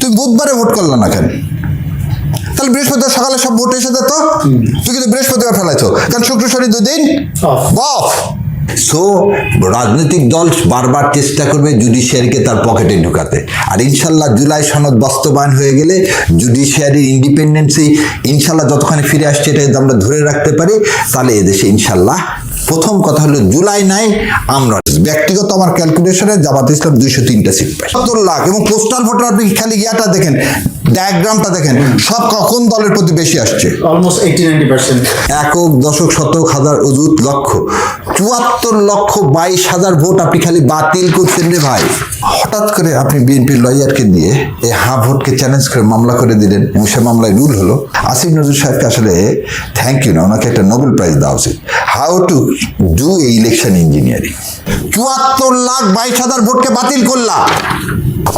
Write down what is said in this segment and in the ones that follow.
তুমি বুধবারে ভোট করলে না কেন? তাহলে বৃহস্পতিবার সকালে সব ভোট এসে যেত, তুই কিন্তু বৃহস্পতিবার ফেলাইছো, কারণ শুক্র শনি 2 দিন অফ। সো রাজনৈতিক দল বারবার চেষ্টা করবে জুডিশিয়ারিকে তার পকেটে ঢুকাতে, আর ইনশাল্লাহ জুলাই সনদ বাস্তবায়ন হয়ে গেলে জুডিশিয়ারির ইন্ডিপেন্ডেন্সি ইনশাল্লাহ যতখানি ফিরে আসছে এটা যদি আমরা ধরে রাখতে পারি, তাহলে এদেশে ইনশাল্লাহ প্রথম কথা হলো জুলাই নাই আমরা। ব্যক্তিগত আমার ক্যালকুলেশনে জামাত ইসলাম 203টা সিট পায়, 70 লাখ। এবং পোস্টাল ভোটার আপনি খালি ইয়াটা দেখেন, ডায়াগ্রামটা দেখেন, সব কোন দলের প্রতি বেশি আসছে? অলমোস্ট 80-90%। একক, দশক, শতক, হাজার, অযুত, লক্ষ, 74,22,000 ভোট আপনি খালি বাতিল করছেন রে ভাই। হঠাৎ করে আপনি বিএনপির লয়ারকে দিয়ে এই ভোটকে চ্যালেঞ্জ করে মামলা করে দিলেন, এবং সে মামলায় রুল হলো। আসিফ নজরুল সাহেবকে আসলে থ্যাংক ইউ না, ওনাকে একটা নোবেল প্রাইজ দেওয়া উচিত। How to do a election engineering. 74,22,000 ভোটকে বাতিল করলা।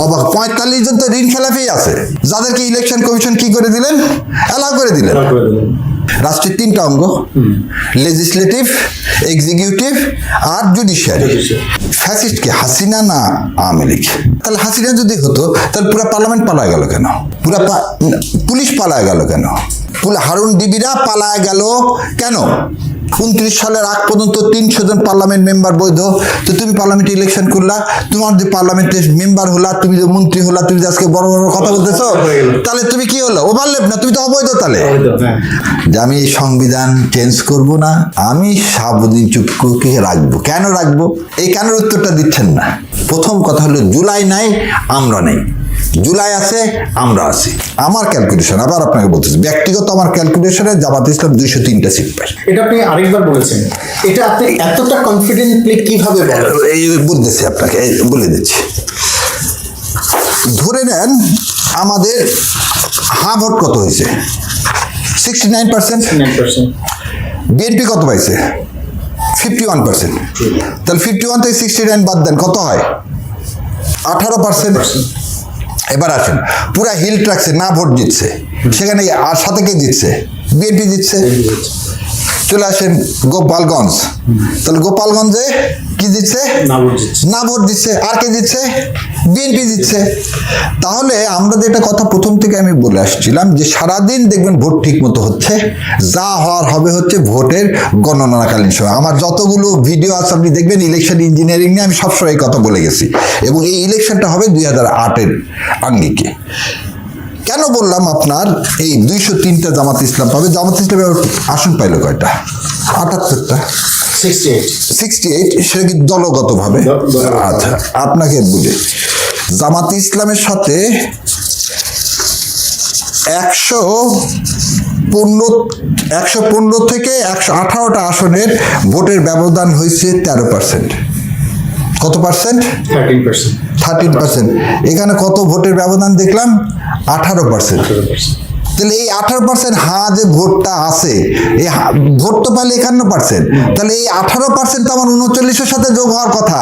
অবাক, 45 জন তো ঋণ খেলাফেই আছে, যাদেরকে ইলেকশন কমিশন কি করে দিলেন? অ্যালাউ করে দিলেন। রাষ্ট্রের 3টা অঙ্গ, লেজিসলেটিভ, এক্সিকিউটিভ আর জুডিশিয়ারি। ফ্যাসিস্ট কি হাসিনা না আওয়ামী লীগ? তাহলে হাসিনা যদি হতো তাহলে পুরো পার্লামেন্ট পালায় গেল কেন? পুরা পুলিশ পালায় গেল কেন? হারুন ডিবিরা পালায় গেল কেন? 29 সালের আগ পর্যন্ত 300 জন পার্লামেন্ট মেম্বার বৈধ। তো তুমি পার্লামেন্টে ইলেকশন করলা, তোমার যে পার্লামেন্টের মেম্বার হলা, তুমি যে মন্ত্রী হলা, তুমি যে আজকে বড় বড় কথা বলতেছো, তাহলে তুমি কি হলো? ওভারলেপ না, তুমি তো অবৈধ। তাহলে যে আমি এই সংবিধান চেঞ্জ করব না, আমি সাবধান চুপকে রাখবো। কেন রাখবো? এই কেন উত্তরটা দিচ্ছেন না। প্রথম কথা হলো জুলাই নাই আমরা নেই, জুলাই আছে আমরা আছি। আমার ক্যালকুলেশন, আবার আপনাকে বলতেছি, ব্যক্তিগত আমার ক্যালকুলেশনে জামাত ইসলাম 203টা সিট পায়। এটা আপনি আরেকবার বলেছেন, এটা আপনি এতটা কনফিডেন্টলি কিভাবে বলেন? এই বলতেছি আপনাকে, বলে দিচ্ছি। ধরে নেন আমাদের ভোট কত হয়েছে? 69%। বিএনপি কত পাইছে? 51%। তাহলে 51 থেকে 69 বাদ দেন, কত হয়? 18%। এবার আসেন, পুরা হিল ট্রাকসে না ভোট জিতছে, সেখানে আর সাথে কে জিতছে? বিএনপি জিতছে। চলে আসেন গোপালগঞ্জ, তাহলে গোপালগঞ্জে কি জিতছে? না ভোট দিচ্ছে। আর কে জিতছে? বিএনপি জিতছে। তাহলে আমরা যেটা কথা প্রথম থেকে আমি বলে আসছিলাম যে সারাদিন দেখবেন ভোট ঠিক মতো হচ্ছে, যা হওয়ার হবে হচ্ছে ভোটের গণনাকালীন সময়। আমার যতগুলো ভিডিও আছে আপনি দেখবেন ইলেকশন ইঞ্জিনিয়ারিং নিয়ে আমি সবসময় এই কথা বলে গেছি, এবং এই ইলেকশনটা হবে 2008-এর আঙ্গিকে। কেন বললাম আপনার এই 203টা জামাত ইসলাম পাবে? জামাত ইসলাম আসন পাইল কয়টা? 78টা। 68 সেটা কি দলগতভাবে? আচ্ছা, আপনাকে বুঝে জামাত ইসলামের সাথে 115 থেকে 118টা আসনের ভোটের ব্যবধান হয়েছে 13%। কত পার্সেন্ট? 13%। এখানে কত ভোটের ব্যবধান দেখলাম? 18%। তাহলে এই 18% যে ভোটটা আছে, এই ভোট তো পাইলে 51%। তাহলে এই 18% তো আমার 39-এর সাথে যোগ হওয়ার কথা,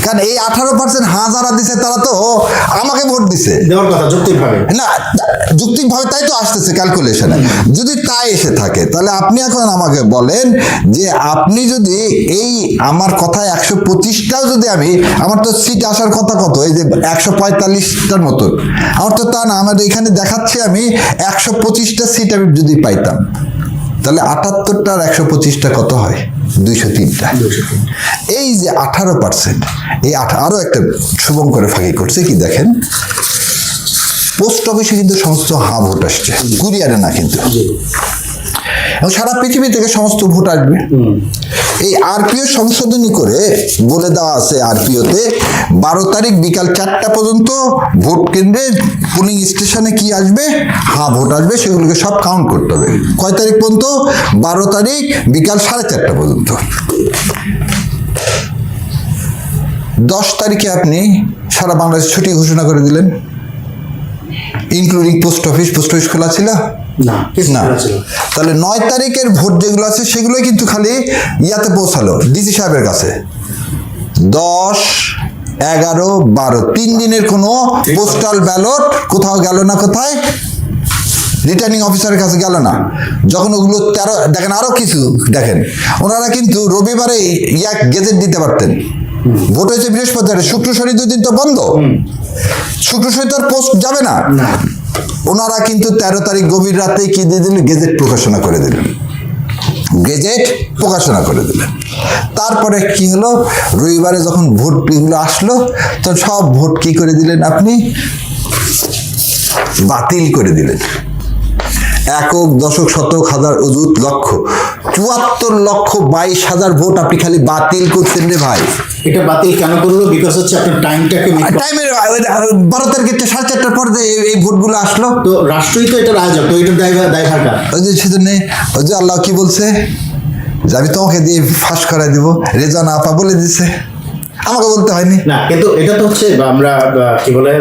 কারণ এই 18% যারা দিছে তারা তো আমাকে ভোট দিছে না, যুক্তিকভাবে তাই তো আসতেছে ক্যালকুলেশনে। যদি তাই এসে থাকে তাহলে আপনি এখন আমাকে বলেন যে আপনি যদি এই আমার কথায় 125টাও যদি আমার তো সিট আসার কথা কত, এই যে 145টার মতন, আমার তো তা না, আমার এখানে দেখাচ্ছে আমি 125টা সিট আমি যদি পাইতাম, তাহলে 78টার 125টা কত হয়? 203টা। এই যে 18%, এই আরো একটা শুভঙ্করে ফাঁকি করছে কি দেখেন, পোস্ট অফিসে কিন্তু সমস্ত ভোট আসছে, কুরিয়ারে না কিন্তু, এবং সারা পৃথিবী থেকে সমস্ত ভোট আসবে। এই আরপিও সংশোধনী করে বলে দেওয়া আছে, আরপিওতে 12 তারিখ বিকাল 4টা পর্যন্ত ভোট কেন্দ্রে পোলিং স্টেশনে কি আসবে? ভোট আসবে, সেগুলোকে সব কাউন্ট করতে হবে। কয় তারিখ পর্যন্ত? 12 তারিখ বিকাল 4:30 পর্যন্ত। 10 তারিখে আপনি সারা বাংলাদেশ ছুটি ঘোষণা করে দিলেন, ইনক্লুডিং পোস্ট অফিস খোলা ছিল না। তাহলে 9 তারিখের ভোট যেগুলো আছে সেগুলোই কিন্তু খালি ইয়াতে পৌঁছালো ডিসি সাহেবের কাছে। 10, 11, 12 3 দিনের কোনো পোস্টাল ব্যালট কোথাও গেল না। কোথায়? রিটার্নিং অফিসারের কাছে গেল না। যখন ওগুলো 13 দেখেন, আরো কিছু দেখেন, ওনারা কিন্তু রবিবারে গেজেট দিতে পারতেন, ভোট হয়েছে বৃহস্পতিবার, শুক্র শনি 2 দিন তো বন্ধ। শুক্র শনি তো আর পোস্ট যাবে না। ওনারা কিন্তু 13 তারিখ গভীর রাতে কি দিয়ে দিলেন, গেজেট প্রকাশনা করে দিলেন, গেজেট প্রকাশনা করে দিলেন। তারপরে কি হলো, রবিবারে যখন ভোটগুলো আসলো তখন সব ভোট কি করে দিলেন আপনি, বাতিল করে দিলেন। একক, দশক, শতক, হাজার, অযুত, লক্ষ, 74,22,000 ভোট আপনি খালি বাতিল করছেন রে ভাই। এটা বাতিল কেন করলো? বিকজ হচ্ছে আপনার টাইমটাকে টাইমের 12 তারিখে 4:30টার পর যে এই ভোটগুলো আসলো, তো রাষ্ট্রই তো এটার আয়োজক, তো এটার দায়ভার কার? ওই যে সেজন্য ওই যে আল্লাহ কি বলছে যে আমি তোমাকে দিয়ে ফাঁস করাই দিব, রেজানা আপা বলে দিছে, আমাকে বলতে হয়নি। না, কিন্তু এটা তো হচ্ছে আমরা কি বলে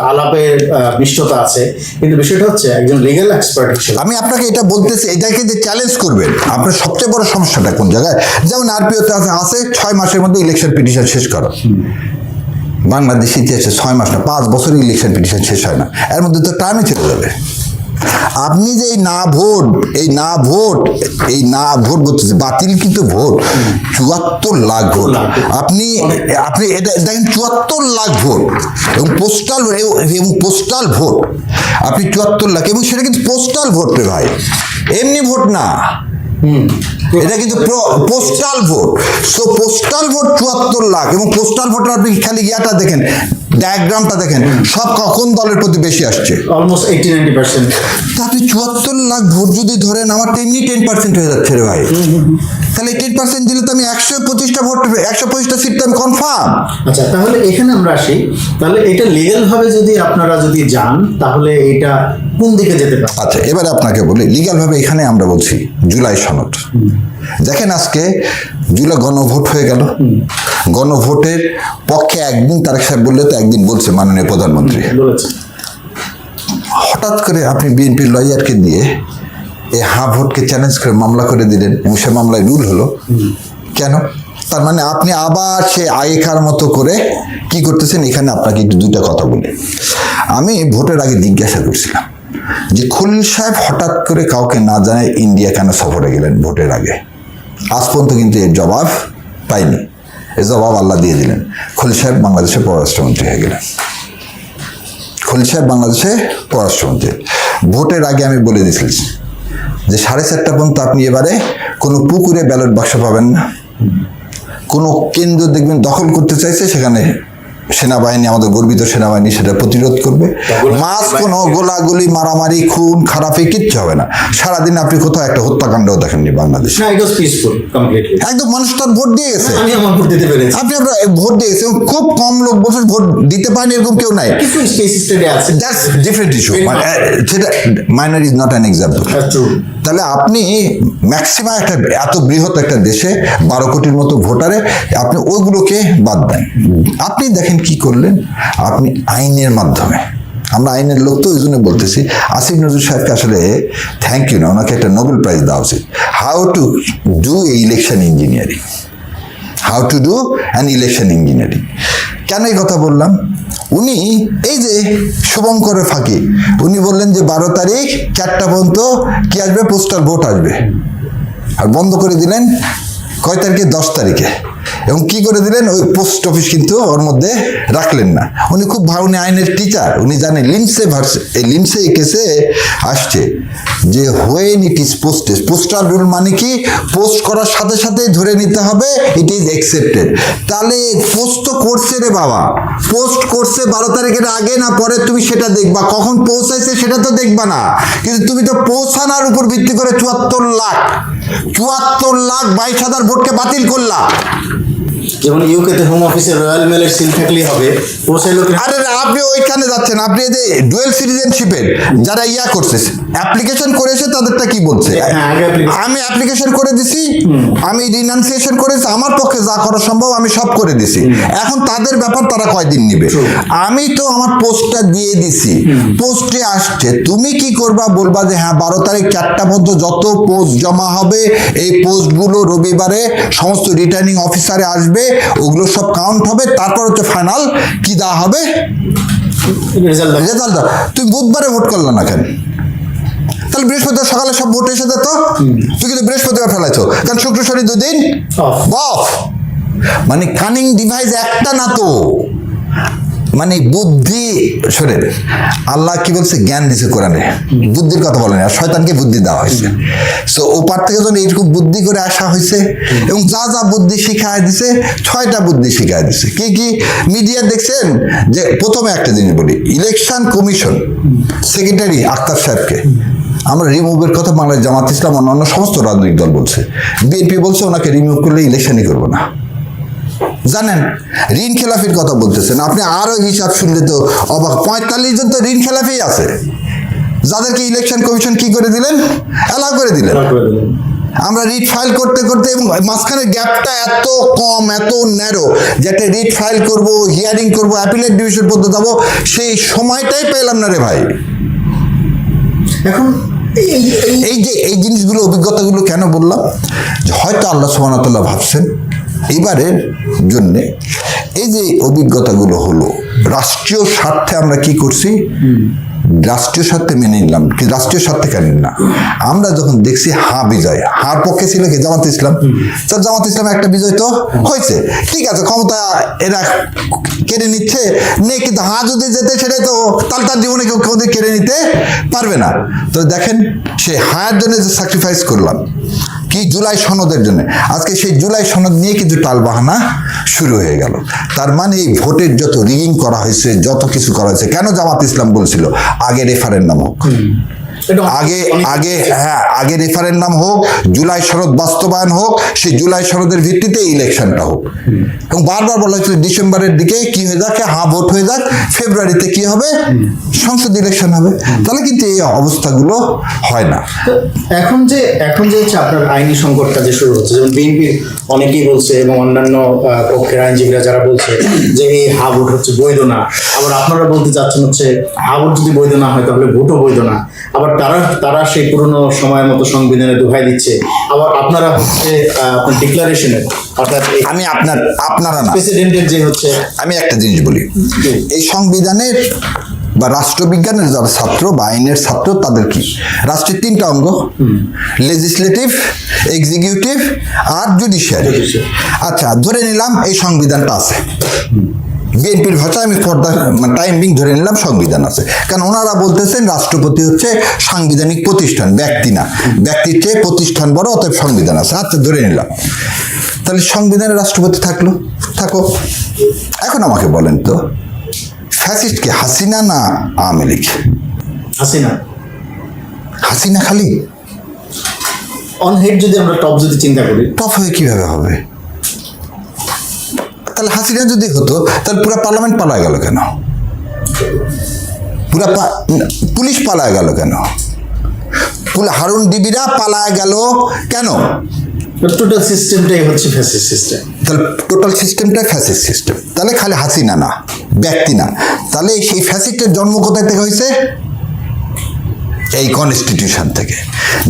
আলাপের নিষ্ঠতা আছে, কিন্তু বিষয়টা হচ্ছে একজন লিগ্যাল এক্সপার্ট হিসেবে আমি আপনাকে এটা বলতেছি, এটাকে যে চ্যালেঞ্জ করবেন, আপনার সবচেয়ে বড় সমস্যাটা কোন জায়গায়? যেমন আরপিওতে আছে 6 মাসের মধ্যে ইলেকশন পিটিশন শেষ করো। বাংলাদেশ ইতিহাসে 6 মাস না 5 বছরে ইলেকশন পিটিশন শেষ হয় না, এর মধ্যে তো টাইমে চলে যাবে। আপনি যে এই না ভোট বলতেছে বাতিল, কিন্তু ভোট 74 লাখ ভোট। আপনি এটা দেখেন, 74 লাখ ভোট এবং পোস্টাল ভোট আপনি 74 লাখ, এবং সেটা কিন্তু পোস্টাল ভোট রে ভাই, এমনি ভোট না, এটা কিন্তু postal vote. So postal vote 74 lakh, এবং পোস্টাল ভোটের আপনি খালি ইয়াটা দেখেন, ডায়াগ্রামটা দেখেন, সব কোন দলের প্রতি বেশি আসছে, অলমোস্ট 80-90%। তা আপনি 74 লাখ ভোট যদি ধরেন, আমার তেমনি 10% হয়ে যাচ্ছে রে ভাই। তাহলে 10% দিলে তো আমি 125টা ভোট, 125টা সিট তো আমি কনফার্ম। আচ্ছা, তাহলে এখানে আমরা আসি, তাহলে এটা লিগ্যাল ভাবে যদি আপনারা যদি যান, তাহলে এটা কোন দিকে যেতে পারে? আচ্ছা, এবারে আপনাকে বলি লিগ্যাল ভাবে। এখানে আমরা বলছি জুলাই সনদ। দেখেন আজকে জুলাই গণভোট হয়ে গেল, গণভোটের পক্ষে একদিন তারেক সাহেব বললে তো একদিন বলছে মাননীয় প্রধানমন্ত্রী, বলেছে। হঠাৎ করে আপনি বিএনপির লয়ারকে দিয়ে এই ভোটকে চ্যালেঞ্জ করে মামলা করে দিলেন, এবং সে মামলায় রুল হলো। কেন? তার মানে আপনি আবার সে আগেকার মতো করে কি করতেছেন। এখানে আপনাকে একটু 2টা কথা বলি। আমি ভোটের আগে জিজ্ঞাসা করছিলাম যে খলিল সাহেব হঠাৎ করে কাউকে না জানায় ইন্ডিয়া কেন সফরে গেলেন ভোটের আগে? আজ পর্যন্ত কিন্তু এর জবাব পাইনি। এর জবাব আল্লাহ দিয়ে দিলেন, খলিল সাহেব বাংলাদেশের পররাষ্ট্রমন্ত্রী হয়ে গেলেন। খলিল সাহেব বাংলাদেশে পররাষ্ট্রমন্ত্রী। ভোটের আগে আমি বলে দিয়েছি যে 4:30টা পর্যন্ত আপনি এবারে কোনো পুকুরে ব্যালট বাক্স পাবেন না। কোনো কেন্দ্র দেখবেন দখল করতে চাইছে, সেখানে সেনাবাহিনী, আমাদের গর্বিত সেনাবাহিনী সেটা প্রতিরোধ করবে। মাস কোনো গোলাগুলি, মারামারি, খুন খারাপি কিচ্ছু হবে না। সারাদিন আপনি কোথাও একটা হত্যাকাণ্ডও দেখেননি বাংলাদেশে। না, ইট ওয়াজ পিসফুল কমপ্লিটলি। একদম মানুষ তার ভোট দিয়ে গেছে। আমি আমার ভোট দিতে পেরেছি। আপনি ভোট দিয়ে গেছে, খুব কম লোক বছর ভোট দিতে পারেনি, এরকম কেউ নাই। কিছু স্পেস স্টেটে আছে, দ্যাটস ডিফারেন্ট ইস্যু। সেটা minor is not an example. তাহলে আপনি ম্যাক্সিমাম একটা এত বৃহৎ একটা দেশে 12 কোটির মতো ভোটারে আপনি ওইগুলোকে বাদ দেন। আপনি দেখেন কি করলেন, আপনি আইনের মাধ্যমে, আমরা আইনের লোক তো ওই জন্য বলতেছি, আসিফ নজরুল সাহেবকে আসলে থ্যাংক ইউ না, ওনাকে একটা নোবেল প্রাইজ দেওয়া উচিত। How to do election engineering, how to do an election engineering. কেন এই কথা বললাম? উনি এই যে শুভঙ্করের ফাঁকি, উনি বললেন যে 12 তারিখ 4টা পর্যন্ত কি আসবে, পোস্টাল ভোট আসবে, আর বন্ধ করে দিলেন কয় তারিখে, 10 তারিখে। এবং কি করে দিলেন, ওই পোস্ট অফিস কিন্তু ওর মধ্যে রাখলেন না। উনি খুব উনি আইনের টিচার, উনি জানেন লিমসে এই কেসে আসছে যে when it is posted, postal rule মানে কি, পোস্ট করার সাথে সাথে ধরে নিতে হবে ইট ইজ অ্যাকসেপ্টেড। তাহলে পোস্ট তো করছে রে বাবা, পোস্ট করছে 12 তারিখের আগে না পরে, তুমি সেটা দেখবা, কখন পৌঁছাইছে সেটা তো দেখবা না। কিন্তু তুমি তো পৌঁছানোর উপর ভিত্তি করে 74 লাখ 22,000 ভোটকে বাতিল করলা। যেমন ইউকেতে হোম অফিসে রয়্যাল মেলের সিল থাকলেই হবে, পৌঁছাইলো। আরে আপনি ওইখানে যাচ্ছেন, আপনি যে ডুয়েল সিটিজেনশিপের যারা করছে, অ্যাপ্লিকেশন করেছে, তাদেরটা কি বলছে, আমি অ্যাপ্লিকেশন করে দিছি, আমি রিনাউন্সিয়েশন করেছি, আমার পক্ষে যা করা সম্ভব আমি সব করে দিছি। এখন তাদের ব্যাপার, তারা কয়দিন নিবে। আমি তো আমার পোস্টটা দিয়ে দিছি, পোস্টে আসছে, তুমি কি করবা, বলবা যে হ্যাঁ 12 তারিখ 4টা পর্যন্ত যত পোস্ট জমা হবে, এই পোস্টগুলো রবিবারে সমস্ত রিটার্নিং অফিসারে আসবে, ওগুলো সব কাউন্ট হবে, তারপর হচ্ছে ফাইনাল কি দেওয়া হবে, রেজাল্ট। তুমি বুধবারে ভোট করলে না কেন? তাহলে বৃহস্পতিবার সকালে সব ভোট এসে যেত। তুই কিন্তু বৃহস্পতিবার ফেলাইছো, কারণ শুক্র শনি 2 দিন অফ। মানে কানিং ডিভাইস একটা না তো, মানে বুদ্ধি, শোনেন আল্লাহ কি বলছে, জ্ঞান দিছে কোরআনে, বুদ্ধির কথা বলেন, আর শয়তানকে বুদ্ধি দেওয়া হয়েছে। সো ওপার থেকে যখন এইরকম বুদ্ধি করে আসা হয়েছে এবং যা যা বুদ্ধি শিখায় দিছে, 6টা বুদ্ধি শিখায় দিছে। কি কি মিডিয়া দেখছেন? যে প্রথমে একটা জিনিস বলি, ইলেকশন কমিশন সেক্রেটারি আক্তার সাহেবকে আমরা রিমুভের কথা বাংলাদেশ জামাত ইসলাম অন্যান্য সমস্ত রাজনৈতিক দল বলছে, বিএনপি বলছে ওনাকে রিমুভ করলে ইলেকশনই করবো না। জানেন, ঋণ খেলাফির কথা বলতেছেন আপনি, আরো হিসাব শুনলে তো অবাক, 45 জন তো ঋণ খেলাফি আছে, যাদেরকে ইলেকশন কমিশন কি করে দিলেন, অ্যালাউ করে দিলেন। আমরা রিট ফাইল করতে করতে এবং মাঝখানে গ্যাপটা এত কম, এত ন্যারো, যেটা রিট ফাইল করব, হিয়ারিং করব, অ্যাপিলেট ডিভিশন পর্যন্ত যাবো, সেই সময়টাই পেলাম না রে ভাই। এখন এই যে এই জিনিসগুলো, অভিজ্ঞতাগুলো কেন বললাম, যে হয়তো আল্লাহ সুবহানাহু ওয়া তাআলা ভাবছেন এবারের জন্যে এই যে অভিজ্ঞতাগুলো হলো, রাষ্ট্রীয় স্বার্থে আমরা কি করছি, রাষ্ট্রীয় স্বার্থে মেনে নিলাম, কি রাষ্ট্রীয় স্বার্থে কেন না। আমরা যখন দেখছি বিজয়, পক্ষে ছিল কি জামাত ইসলাম, তার জামাত ইসলাম একটা বিজয় তো হয়েছে, ঠিক আছে, ক্ষমতা এরা কেড়ে নিচ্ছে নেই, কিন্তু যদি যেতে সেটাই তো তার জীবনে কেউ কেড়ে নিতে পারবে না। তো দেখেন সে জন্য যে স্যাক্রিফাইস করলাম কি জুলাই সনদের জন্য, আজকে সেই জুলাই সনদ নিয়ে কিছু টালবাহানা শুরু হয়ে গেল। তার মানে এই ভোটের যত রিগিং করা হয়েছে, যত কিছু করা হয়েছে, কেন জামাত ইসলাম বলছিল আগে রেফারেন্ডাম হোক, আগে রেফারেন্ডাম হোক, জুলাই সনদ বাস্তবায়ন হোক, সেই জুলাই সনদের ভিত্তিতে ইলেকশনটা হোক। এবং বারবার বলা হয়েছিল ডিসেম্বরের দিকে কি হয়ে যাক, ভোট হয়ে যাক, ফেব্রুয়ারিতে কি হবে, সংসদ ইলেকশন হবে। তাহলে কিন্তু এই অবস্থাগুলো হয় না। এখন যে হচ্ছে আপনার আইনি সংকটটা যে শুরু হচ্ছে, যেমন বিএনপির অনেকেই বলছে এবং অন্যান্য পক্ষের আইনজীবীরা যারা বলছে যে এই ভোট হচ্ছে বৈধ না, আবার আপনারা বলতে চাচ্ছেন হচ্ছে ভোট যদি বৈধ না হয় তাহলে ভোটও বৈধ না, আবার তারা সেই পুরনো সময়ের মতো সংবিধানে দোহাই দিচ্ছে, আবার আপনারা হচ্ছে ডিক্লারেশনের, অর্থাৎ আমি আপনারা না, প্রেসিডেন্টের যে হচ্ছে, আমি একটা জিনিস বলি, এই সংবিধানের বা রাষ্ট্রবিজ্ঞানের যারা ছাত্র বা আইনের ছাত্র, তাদের কি রাষ্ট্রের 3টা অঙ্গ, লেজিসলেটিভ, এক্সিকিউটিভ আর জুডিশিয়ারি। আচ্ছা, ধরে নিলাম এই সংবিধানটা আছে, বিএনপির ভাষায় আমি ফর দ্য টাইম বিং ধরে নিলাম সংবিধান আছে, কারণ ওনারা বলতেছেন রাষ্ট্রপতি হচ্ছে সাংবিধানিক প্রতিষ্ঠান, ব্যক্তি না, ব্যক্তির চেয়ে প্রতিষ্ঠান বড়, অতএব সংবিধান আছে। আচ্ছা, ধরে নিলাম, তাহলে সংবিধানে রাষ্ট্রপতি থাকো। এখন আমাকে বলেন তো, ফ্যাসিস্ট কি হাসিনা না আওয়ামী লীগ? হাসিনা খালি অন হেড, যদি আমরা টপ যদি চিন্তা করি, টপ হয়ে কিভাবে হবে? তাহলে হাসিনা যদি হতো তাহলে পুরো পার্লামেন্ট পালায় গেল কেন? পুলিশ পালায় গেল কেন? হারুন ডিবিরা পালায় গেল কেন? টোটাল সিস্টেমটাই হচ্ছে ফ্যাসিস্ট সিস্টেম। তাহলে টোটাল সিস্টেমটাই ফ্যাসিস্ট সিস্টেম। তাহলে খালি হাসিনা না, ব্যক্তি না, তাহলে সেই ফ্যাসিস্টের জন্ম কোথায় থেকে হয়েছে? এই কনস্টিটিউশন থেকে।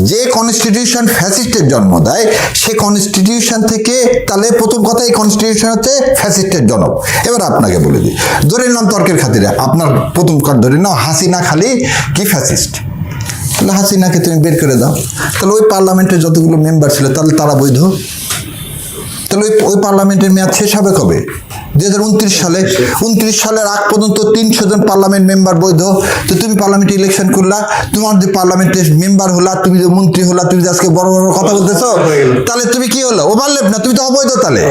যে কনস্টিটিউশন ফ্যাসিস্টের জন্ম দেয়, সে কনস্টিটিউশন থেকে, তাহলে প্রথম কথা এই কনস্টিটিউশন হচ্ছে ফ্যাসিস্টের জনক। এবার আপনাকে বলে দিই, ধরে নিলাম তর্কের খাতিরে, আপনার প্রথম কার ধরে নাও হাসিনা খালি কি ফ্যাসিস্ট, তাহলে হাসিনাকে তুমি বের করে দাও, তাহলে ওই পার্লামেন্টের যতগুলো মেম্বার ছিল তাহলে তারা বৈধ। তাহলে ওই পার্লামেন্টের মেয়াদ শেষ হবে কবে? 2029 সালে। 29 সালের আগ পর্যন্ত 300 জন পার্লামেন্ট মেম্বার বৈধ। তো তুমি পার্লামেন্টে ইলেকশন করলা, তোমার যে পার্লামেন্টের মেম্বার হলা, তুমি যে মন্ত্রী হলা, তুমি যে আজকে বড় বড় কথা বলতেছো, তাহলে তুমি কি হলো? ওভারলেপ না, তুমি তো অবৈধ তাহলে।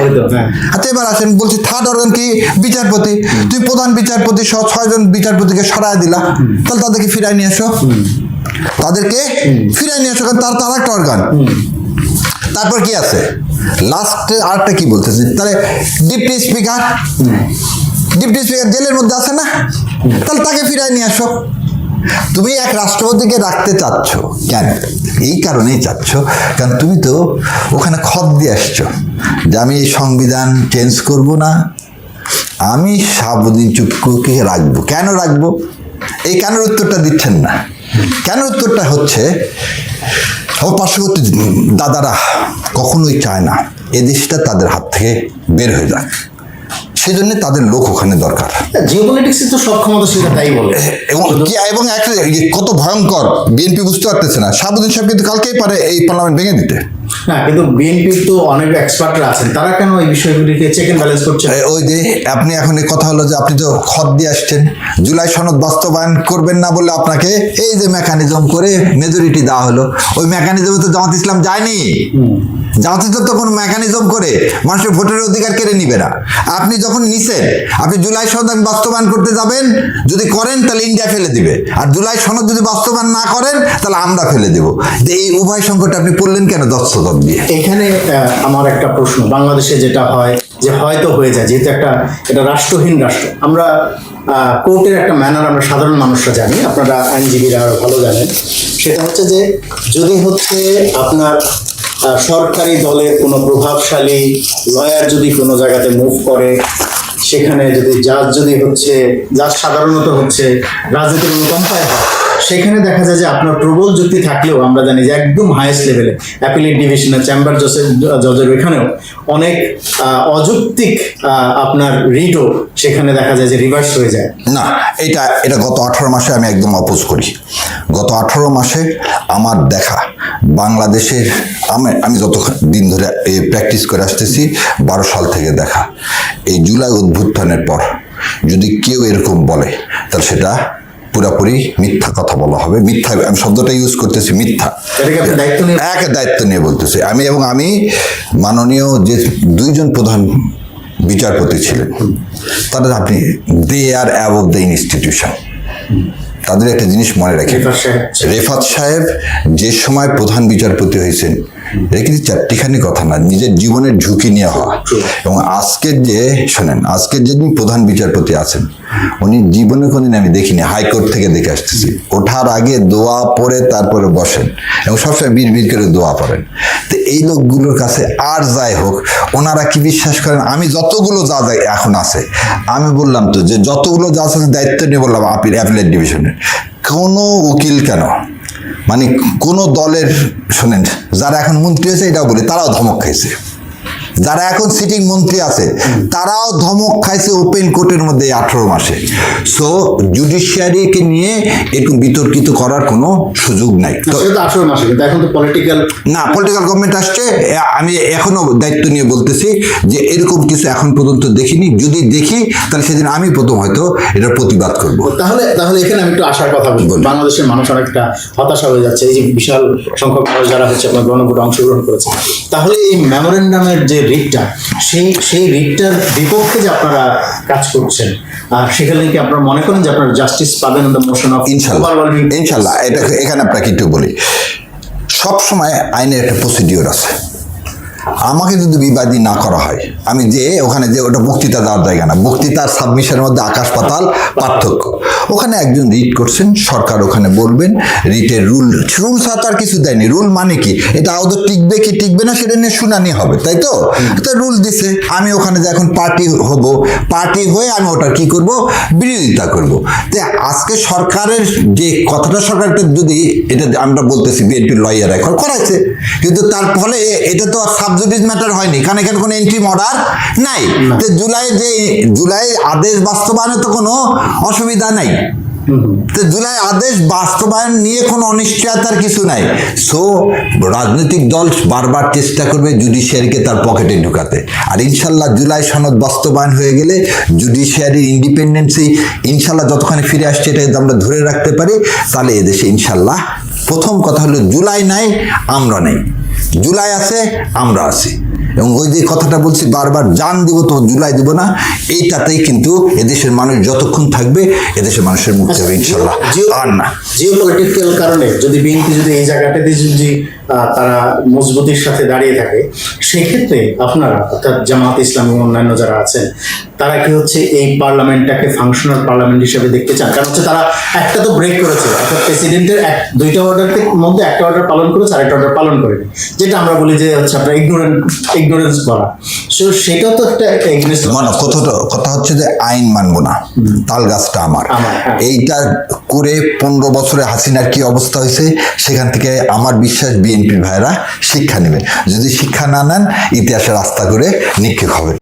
আচ্ছা, এবার আসেন, বলছি থার্ড অর্গান কি? বিচারপতি। তুমি প্রধান বিচারপতি সহ 6 জন বিচারপতিকে সরায় দিলা, তাহলে তাদেরকে ফিরাই নিয়ে আসো, কারণ তার একটা অর্গান। তারপর কি আছে লাস্টে? আরেকটা কি বলতেছে, তাহলে ডিপটি স্পিকার জেলের মধ্যে আছে না, তাহলে তাকে ফিরাই নিয়ে আসো। তুমি এক রাষ্ট্রপতিকে রাখতে চাচ্ছ কেন? এই কারণেই চাচ্ছ, কারণ তুমি তো ওখানে খত দিয়ে আসছো যে আমি এই সংবিধান চেঞ্জ করব না, আমি শাহাবুদ্দিন চুপ্পুকে রাখবো। কেন রাখবো? এই কেন উত্তরটা দিচ্ছেন না। কেন উত্তরটা হচ্ছে, ও পার্শ্ববর্তী দাদারা কখনোই চায় না এ দেশটা তাদের হাত থেকে বের হয়ে যাক, সেজন্য তাদের লোক ওখানে দরকার। জিওপলিটিক্স তো সব ক্ষমতাশীলরা তাই বলে। এবং একটা কত ভয়ঙ্কর, বিএনপি বুঝতে পারতেছে না। শাহাবুদ্দিন সাহেব কিন্তু কালকেই পারে এই পার্লামেন্ট ভেঙে দিতে। না, কিন্তু বিএনপির তো অনেক এক্সপার্টরা আছেন, তারা কেন এই বিষয়গুলিকে চেক এন্ড ব্যালেন্স করছে? ওই যে আপনি এখন এই কথা হলো যে আপনি তো খত দিয়ে আসছেন, জুলাই সনদ বাস্তবায়ন করবেন না বলে আপনাকে এই যে মেকানিজম করে মেজরিটি দেওয়া হলো, ওই মেকানিজমে তো জামাত ইসলাম যায়নি। জামাত ইসলাম তো কোনো মেকানিজম করে মানুষের ভোটের অধিকার কেড়ে নিবে না। আপনি যখন নিছেন, আপনি জুলাই সনদ বাস্তবায়ন করতে যাবেন, যদি করেন তাহলে ইন্ডিয়া ফেলে দিবে, আর জুলাই সনদ যদি বাস্তবায়ন না করেন তাহলে আমরা ফেলে দেবো। এই উভয় সংকট আপনি পড়লেন কেন দস্তদব দিয়ে? এখানে আমার একটা প্রশ্ন, বাংলাদেশে যেটা হয় যে হয়তো হয়ে যায়, যেহেতু এটা রাষ্ট্রহীন রাষ্ট্র, আমরা কোর্টের একটা ম্যানার আমরা সাধারণ মানুষরা জানি, আপনারা আইনজীবীরা আরো ভালো জানেন। সেটা হচ্ছে যে যদি হচ্ছে আপনার সরকারি দলের কোনো প্রভাবশালী লয়ার যদি কোনো জায়গাতে মুভ করে, সেখানে যদি জাজ সাধারণত হচ্ছে রাজনীতির অনুকম্পায় হয়, সেখানে দেখা যায় যে আপনার প্রবল যুক্তি থাকলেও আমরা জানি যে একদম হাইয়েস্ট লেভেলে অ্যাপিলেট ডিভিশনের চেম্বার জজের এখানেও অনেক অযৌক্তিক আপনার রিটও সেখানে দেখা যায় যে রিভার্স হয়ে যায়। না, এটা গত 18 মাসে আমি একদম অপোজ করি। গত 18 মাসে আমার দেখা বাংলাদেশের, আমি যত দিন ধরে প্র্যাকটিস করে আসতেছি, 12 সাল থেকে দেখা, এই জুলাই অভ্যুত্থানের পর যদি কেউ এরকম বলে তাহলে সেটা পুরাপুরি মিথ্যা কথা বলা হবে। মিথ্যা, আমি শব্দটা ইউজ করতেছি, মিথ্যা। দায়িত্ব নিয়ে বলতেছি আমি। এবং আমি মাননীয় যে 2জন প্রধান বিচারপতি ছিলেন, তাদের আপনি দে আর অ্যাবভ দ্য ইনস্টিটিউশন। তাদের একটা জিনিস মনে রাখি, রেফাত সাহেব যে সময় প্রধান বিচারপতি হয়েছেন, এটা কিন্তু চারটিখানি কথা না, নিজের জীবনের ঝুঁকি নিয়ে হওয়া। এবং আজকের যে শোনেন, আজকের যে প্রধান বিচারপতি আছেন, উনি জীবনে কোনদিন আমি দেখিনি, হাইকোর্ট থেকে দেখে আসতেছি, ওঠার আগে দোয়া পড়ে তারপরে বসেন এবং সবসময় বীর করে দোয়া পড়েন। তো এই লোকগুলোর কাছে আর যাই হোক, ওনারা কি বিশ্বাস করেন, আমি যতগুলো যা এখন আছে, আমি বললাম তো যে যতগুলো যা আছে দায়িত্ব নিয়ে বললাম অ্যাপিলেট ডিভিশনের, কোনো উকিল কেন, মানে কোনো দলের, শোনেন, যারা এখন মন্ত্রী হয়েছে এটাও বলি, তারাও ধমক খাইছে। যারা এখন সিটিং মন্ত্রী আছে তারাও ধমক খাইছে ওপেন কোর্টের মধ্যে 18 মাসে। সো জুডিশিয়ারিকে নিয়ে এরকম বিতর্কিত করার কোনো সুযোগ নাই। তো 18 মাসে, কিন্তু এখন তো পলিটিক্যাল গভর্নমেন্ট আসছে। আমি এখনো দায়িত্ব নিয়ে বলতেছি যে এরকম কিছু এখন পর্যন্ত দেখিনি। যদি দেখি তাহলে সেদিন আমি প্রথম হয়তো এটার প্রতিবাদ করব। তাহলে এখানে আমি একটু আশার কথা বলবো, বাংলাদেশের মানুষ অনেকটা হতাশা হয়ে যাচ্ছে, এই যে বিশাল সংখ্যক মানুষ যারা হচ্ছে আপনার গণভোটে অংশগ্রহণ করেছে। তাহলে এই মেমোরেন্ডামের যে রিটটা, সেই রিটটার বিপক্ষে যে আপনারা কাজ করছেন, সেখানে কি আপনারা মনে করেন যে আপনারা জাস্টিস পাবেন? ইনশাল্লাহ। এটা এখানে আপনাকে একটু বলি, সবসময় আইনের একটা প্রসিডিওর আছে। আমাকে যদি বিবাদী না করা হয়, আমি যে ওখানে যে ওটা বক্তৃতা দেওয়ার জায়গা না, বক্তৃতার সাবমিশনের মধ্যে আকাশ পাতাল পার্থক্য। ওখানে একজন রিট করছেন, সরকার ওখানে বলবেন রিটের রুল ছাড়া তার কিছু দেয়নি। রুল মানে কি, এটা আদৌ টিকবে কি টিকবে না সেটা নিয়ে শুনানি হবে, তাই তো? তো রুল দিছে, আমি ওখানে যে এখন পার্টি হব, পার্টি হয়ে আমি ওটার কি করব, বিরোধিতা করব। তো আজকে সরকারের যে কথাটা, সরকারটা যদি এটা আমরা বলতেছি বিএনপির লয়াররা করাইছে, কিন্তু তার ফলে এটা তো আর সাবজুডিস ম্যাটার হয়নি, কারণ এখানে কোনো এন্ট্রি অর্ডার নাই। তো জুলাই আদেশ বাস্তবায়নে তো কোনো অসুবিধা নাই। তো জুলাই আদেশ বাস্তবায়ন নিয়ে কোনো অনিশ্চয়তার কিছু নাই। সো রাজনৈতিক দল বারবার চেষ্টা করবে জুডিশিয়ারিকে তার পকেটে ঢুকাতে। আর ইনশাল্লাহ জুলাই সনদ বাস্তবায়ন হয়ে গেলে জুডিশিয়ারির ইন্ডিপেন্ডেন্সি ইনশাল্লাহ যতখানি ফিরে আসছে, এটা যদি আমরা ধরে রাখতে পারি, তাহলে এদেশে ইনশাল্লাহ প্রথম কথা হলো জুলাই নাই, আমরা নেই। জুলাই আছে, আমরা আছি। এবং ওই যে কথাটা বলছি বারবার, জান দিব তো জুলাই দিব না, এইটাতেই কিন্তু এদেশের মানুষ যতক্ষণ থাকবে এদেশের মানুষের মুক্তি হবে ইনশাল্লাহ। আর না জিওপলিটিক্যাল কারণে যদি বিএনপি যদি এই জায়গাটাতে যদি তারা মজবুতির সাথে দাঁড়িয়ে থাকে, সেক্ষেত্রে আপনারা অর্থাৎ জামাত ইসলাম এবং অন্যান্য যারা আছেন, তারা কি হচ্ছে এই পার্লামেন্টটাকে ফাংশনাল পার্লামেন্ট হিসেবে দেখতে চান? কারণ হচ্ছে তারা একটা তো ব্রেক করেছে, অর্থাৎ প্রেসিডেন্টের 2টা অর্ডারের মধ্যে একটা অর্ডার পালন করেছে, আরেকটা অর্ডার পালন করেনি, যেটা আমরা বলি যে হচ্ছে আপনার ইগনোরেন্স করা। সেটাও তো একটা কথা হচ্ছে যে আইন মানবো না, তাল গাছটা আমার। এইটা করে 15 বছরে হাসিনার কি অবস্থা হয়েছে, সেখান থেকে আমার বিশ্বাস বিএনপির ভাইরা শিক্ষা নেবে। যদি শিক্ষা না নেন, ইতিহাসে রাস্তা করে নিক্ষেপ হবে।